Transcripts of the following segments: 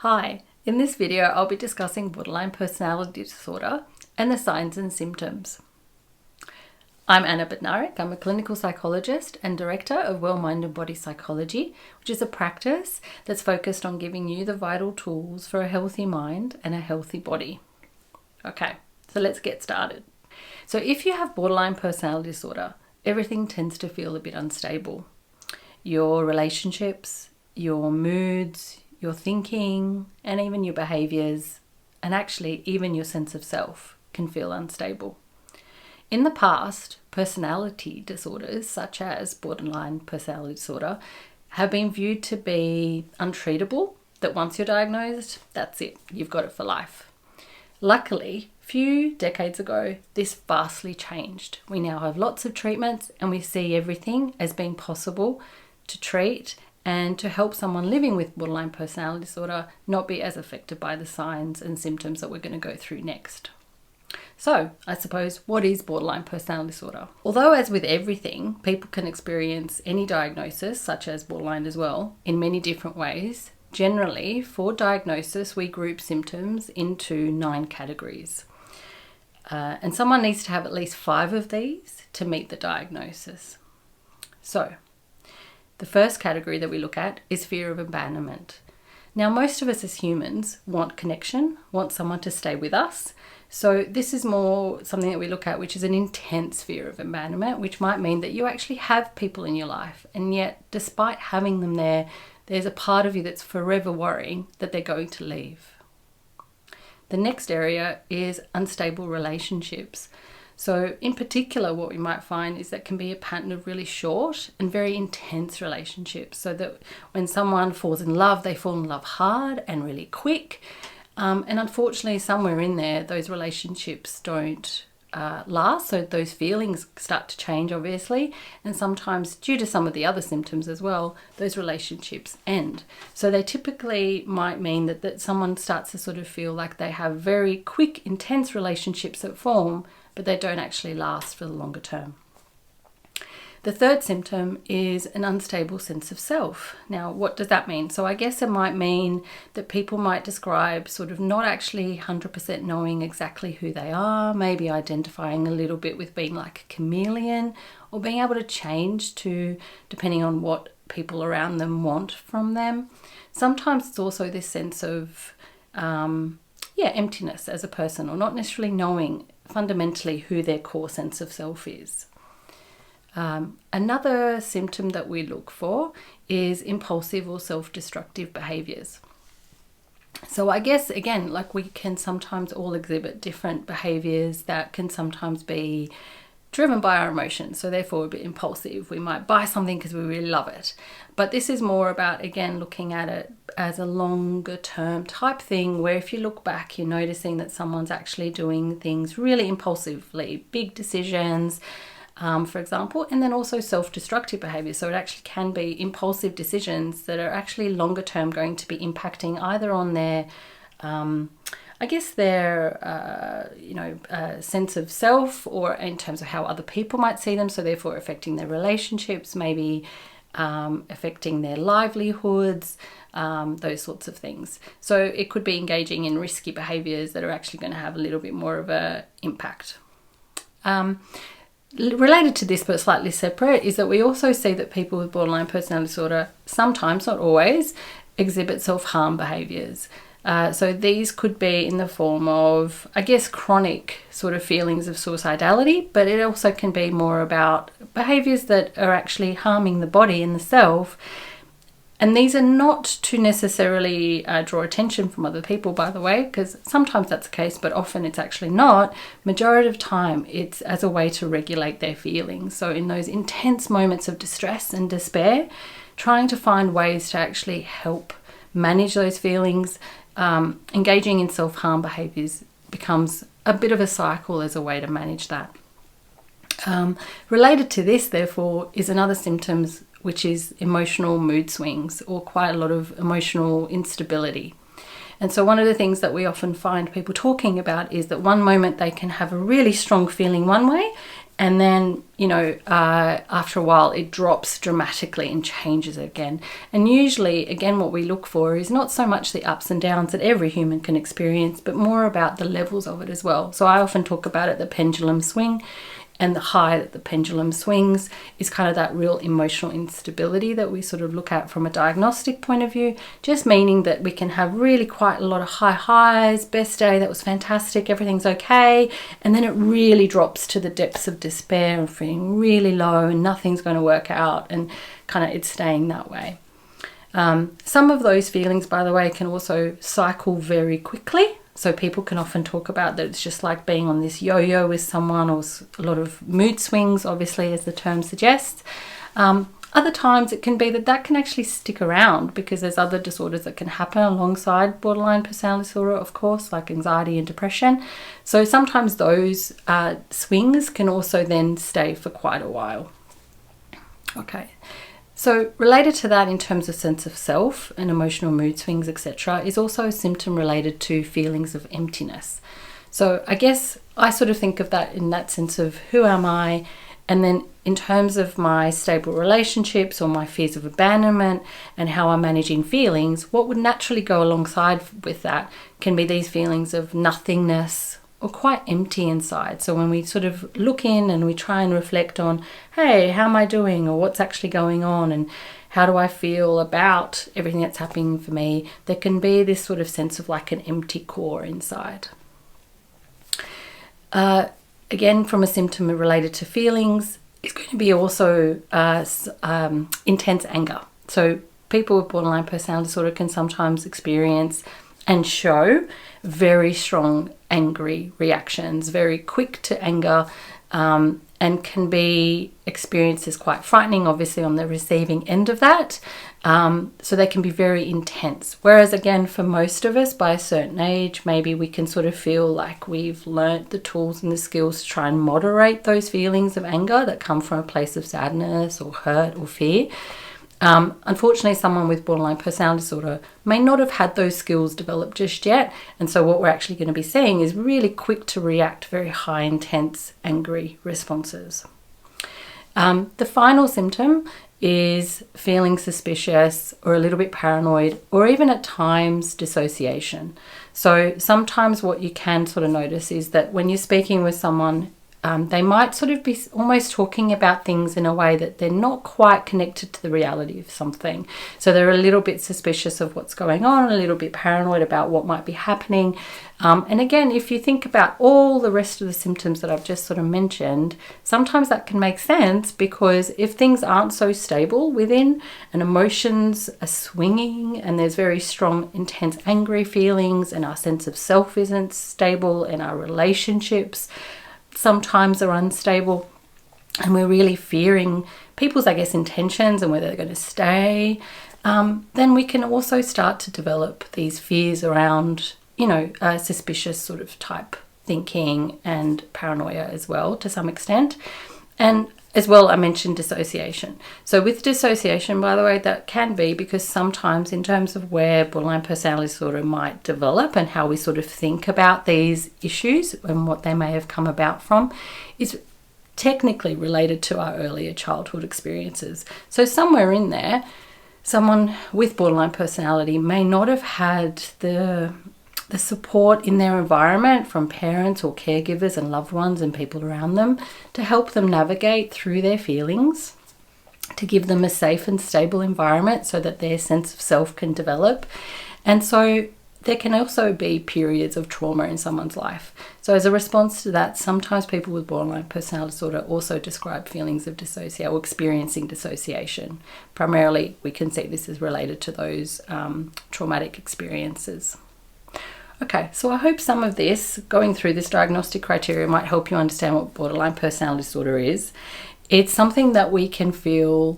Hi, in this video I'll be discussing borderline personality disorder and the signs and symptoms. I'm Anna Bednarek. I'm a clinical psychologist and director of Well Mind and Body Psychology, which is a practice that's focused on giving you the vital tools for a healthy mind and a healthy body. Okay, so let's get started. So if you have borderline personality disorder, everything tends to feel a bit unstable. Your relationships, your moods, your thinking, and even your behaviors, and actually even your sense of self can feel unstable. In the past, personality disorders such as borderline personality disorder have been viewed to be untreatable, that once you're diagnosed, that's it, you've got it for life. Luckily, a few decades ago, this vastly changed. We now have lots of treatments and we see everything as being possible to treat and to help someone living with borderline personality disorder not be as affected by the signs and symptoms that we're going to go through next. So, I suppose, what is borderline personality disorder? Although, as with everything, people can experience any diagnosis, such as borderline as well, in many different ways, generally, for diagnosis, we group symptoms into 9 categories. And someone needs to have at least 5 of these to meet the diagnosis. So, the first category that we look at is fear of abandonment. Now, most of us as humans want connection, want someone to stay with us. So this is more something that we look at, which is an intense fear of abandonment, which might mean that you actually have people in your life. And yet, despite having them there, there's a part of you that's forever worrying that they're going to leave. The next area is unstable relationships. So in particular, what we might find is that can be a pattern of really short and very intense relationships. So that when someone falls in love, they fall in love hard and really quick. And unfortunately, somewhere in there, those relationships don't last. So those feelings start to change, obviously. And sometimes, due to some of the other symptoms as well, those relationships end. So they typically might mean that someone starts to sort of feel like they have very quick, intense relationships that form, but they don't actually last for the longer term. The third symptom is an unstable sense of self. Now, what does that mean? So I guess it might mean that people might describe sort of not actually 100% knowing exactly who they are, maybe identifying a little bit with being like a chameleon, or being able to change to depending on what people around them want from them. Sometimes it's also this sense of emptiness as a person, or not necessarily knowing fundamentally who their core sense of self is. Another symptom that we look for is impulsive or self-destructive behaviours. So I guess, again, like we can sometimes all exhibit different behaviours that can sometimes be driven by our emotions, so therefore a bit impulsive. We might buy something because we really love it. But this is more about, again, looking at it as a longer term type thing where if you look back, you're noticing that someone's actually doing things really impulsively, big decisions, for example, and then also self-destructive behaviour. So it actually can be impulsive decisions that are actually longer term going to be impacting either on their sense of self, or in terms of how other people might see them, so therefore affecting their relationships, maybe affecting their livelihoods, those sorts of things. So it could be engaging in risky behaviours that are actually going to have a little bit more of an impact. Related to this, but slightly separate, is that we also see that people with borderline personality disorder sometimes, not always, exhibit self-harm behaviours. So these could be in the form of, I guess, chronic sort of feelings of suicidality, but it also can be more about behaviours that are actually harming the body and the self. And these are not to necessarily draw attention from other people, by the way, because sometimes that's the case, but often it's actually not. Majority of time, it's as a way to regulate their feelings. So in those intense moments of distress and despair, trying to find ways to actually help manage those feelings, engaging in self-harm behaviours becomes a bit of a cycle as a way to manage that. Related to this, therefore, is another symptoms, which is emotional mood swings or quite a lot of emotional instability. And so one of the things that we often find people talking about is that one moment they can have a really strong feeling one way, And then, after a while, it drops dramatically and changes again. And usually, again, what we look for is not so much the ups and downs that every human can experience, but more about the levels of it as well. So I often talk about it, the pendulum swing. And the high that the pendulum swings is kind of that real emotional instability that we sort of look at from a diagnostic point of view, just meaning that we can have really quite a lot of high highs, best day, that was fantastic, everything's okay, and then it really drops to the depths of despair and feeling really low and nothing's going to work out, and kind of it's staying that way. Some of those feelings, by the way, can also cycle very quickly. So people can often talk about that it's just like being on this yo-yo with someone, or a lot of mood swings, obviously, as the term suggests. Other times it can be that can actually stick around, because there's other disorders that can happen alongside borderline personality disorder, of course, like anxiety and depression. So sometimes those swings can also then stay for quite a while. Okay. So related to that in terms of sense of self and emotional mood swings, etc., is also a symptom related to feelings of emptiness. So I guess I sort of think of that in that sense of who am I? And then in terms of my stable relationships or my fears of abandonment and how I'm managing feelings, what would naturally go alongside with that can be these feelings of nothingness, or quite empty inside. So when we sort of look in and we try and reflect on, hey, how am I doing, or what's actually going on, and how do I feel about everything that's happening for me, there can be this sort of sense of like an empty core inside. Again, from a symptom related to feelings, it's going to be also intense anger. So people with borderline personality disorder can sometimes experience and show very strong angry reactions, very quick to anger, and can be experienced as quite frightening, obviously, on the receiving end of that. So they can be very intense. Whereas, again, for most of us, by a certain age, maybe we can sort of feel like we've learnt the tools and the skills to try and moderate those feelings of anger that come from a place of sadness or hurt or fear. Unfortunately, someone with borderline personality disorder may not have had those skills developed just yet. And so what we're actually going to be seeing is really quick to react, very high, intense, angry responses. The final symptom is feeling suspicious or a little bit paranoid, or even at times dissociation. So sometimes what you can sort of notice is that when you're speaking with someone, they might sort of be almost talking about things in a way that they're not quite connected to the reality of something. So they're a little bit suspicious of what's going on, a little bit paranoid about what might be happening. And again, if you think about all the rest of the symptoms that I've just sort of mentioned, sometimes that can make sense, because if things aren't so stable within, and emotions are swinging, and there's very strong, intense, angry feelings, and our sense of self isn't stable, and our relationships sometimes are unstable, and we're really fearing people's, I guess, intentions and whether they're going to stay, then we can also start to develop these fears around, suspicious sort of type thinking and paranoia as well, to some extent. And as well, I mentioned dissociation. So with dissociation, by the way, that can be because sometimes in terms of where borderline personality disorder might develop and how we sort of think about these issues and what they may have come about from is technically related to our earlier childhood experiences. So somewhere in there, someone with borderline personality may not have had the support in their environment from parents or caregivers and loved ones and people around them to help them navigate through their feelings, to give them a safe and stable environment so that their sense of self can develop. And so there can also be periods of trauma in someone's life. So as a response to that, sometimes people with borderline personality disorder also describe feelings of dissociation or experiencing dissociation. Primarily, we can see this is related to those traumatic experiences. Okay, so I hope some of this, going through this diagnostic criteria, might help you understand what borderline personality disorder is. It's something that we can feel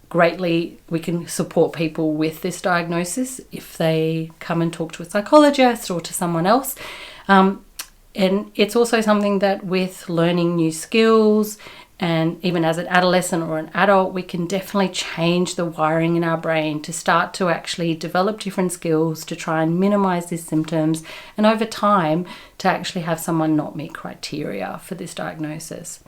greatly, we can support people with this diagnosis if they come and talk to a psychologist or to someone else. And it's also something that with learning new skills And even as an adolescent or an adult, we can definitely change the wiring in our brain to start to actually develop different skills to try and minimize these symptoms, and over time to actually have someone not meet criteria for this diagnosis.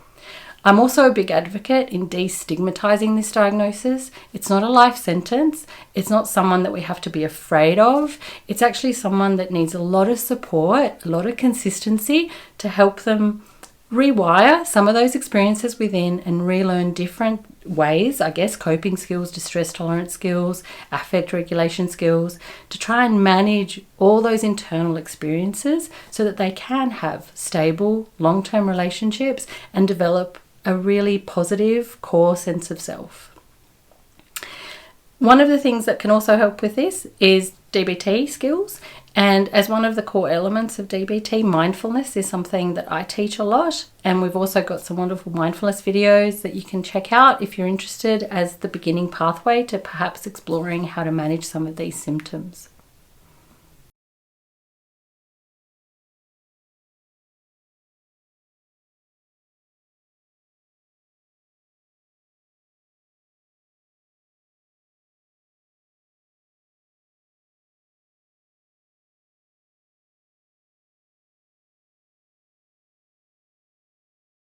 I'm also a big advocate in destigmatizing this diagnosis. It's not a life sentence. It's not someone that we have to be afraid of. It's actually someone that needs a lot of support, a lot of consistency to help them rewire some of those experiences within and relearn different ways, I guess, coping skills, distress tolerance skills, affect regulation skills, to try and manage all those internal experiences so that they can have stable, long-term relationships and develop a really positive core sense of self. One of the things that can also help with this is DBT skills. And as one of the core elements of DBT, mindfulness is something that I teach a lot. And we've also got some wonderful mindfulness videos that you can check out if you're interested as the beginning pathway to perhaps exploring how to manage some of these symptoms.